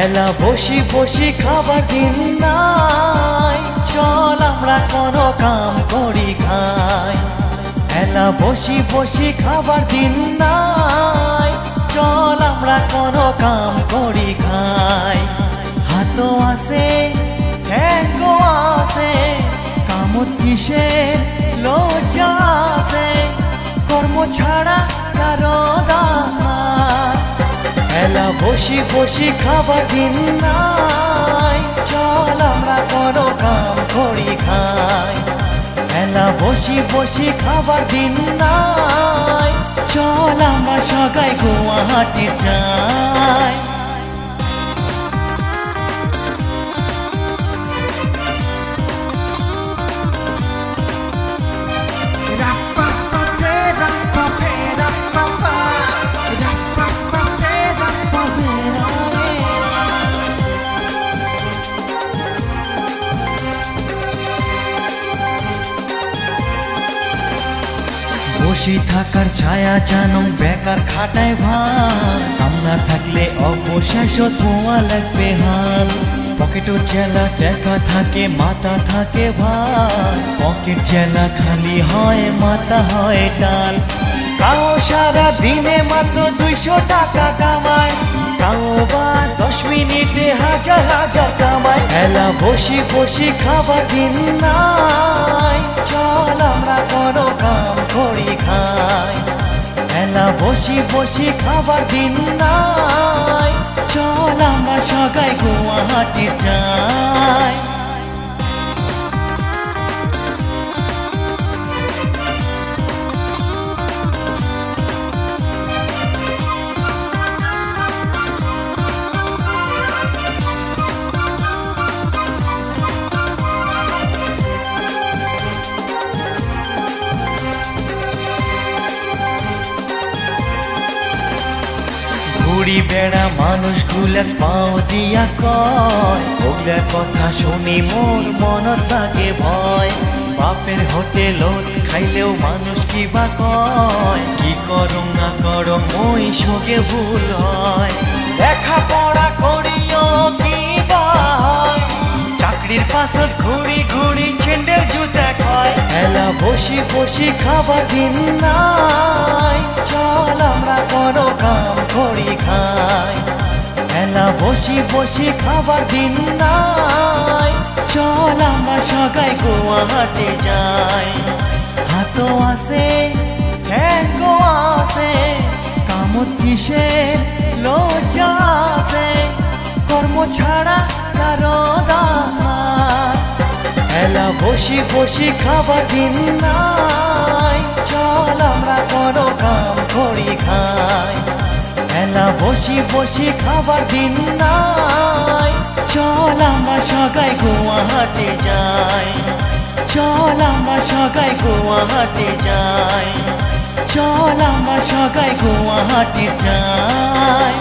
এলা বসি বসি খাবার দিন নাই, চল আমরা কোনো কাম করি খাই। এলা বসি বসি খাবার দিন নাই, চল আমরা কোনো কাম করি খাই। হাতও আছে ঠ্যাংও আছে, কামত কিসের লজ্জা আছে, কর্ম ছাড়া কারো দাম নাই। এলা বসি বসি খাবার দিন নাই, চল আমরা কোনো কাম করি খাই। এলা বসি বসি খাবার দিন নাই, চল আমরা সগাই গুয়াহাটি যাই। বসে থাকার ছায়া জানম বেকার খাটায় ভাই, কাম না থাকলে অবশেষ ধোঁয়া লাগবে হাল। পকেটও জেলা টাকা থাকে মাথা থাকে ভাই, পকেট জেলা খালি হয় মাথা হয় ডাল। কাও সারা দিনে মাত্র 200 টাকা কামায়, কাও বা 10 মিনিটে হাজার হাজার কামায়। এলা বসি বসি খাবার দিন নাই, চল আমরা কোনো কাম করি খাই। এলা বসি বসি খাবার দিন নাই, চল আমরা সগাই গুয়াহাটি যাই। ঘুরি বেড়া মানুষগুলা পাও দিয়া কয়, ওগুলার কথা শুনি মোর মনত লাগে ভয়। বাপের হোটেলত খাইলেও মানুষ কি বা কয়, কি করম না করম ওই সঙ্গে ভুল হয়। লেখাপড়া করিও কি বা হয়, চাকরির পাছত ঘুরি ঘুরি ছেন্ডেল জুতা কয়। এলা বসি বসি খাবার দিন নাই, চল আমরা কোনো কাম করি খাই। এলা বসি বসি খাবার দিন নাই, চল আমরা সগাই গুয়াহাটি যাই। হাতও আছে ঠ্যাংও আছে, কামত কিসের লজ্জা আছে, কর্ম ছাড়া কারো দাম নাই। এলা বসি বসি খাবার দিন নাই, চল আমরা কোনো কাম করি খাই। এলা বসি বসি খাবার দিন নাই, চল আমরা সগাই গুয়াহাটি যাই। চল আমরা সগাই গুয়াহাটি যাই, চল আমরা সগাই গুয়াহাটি যাই।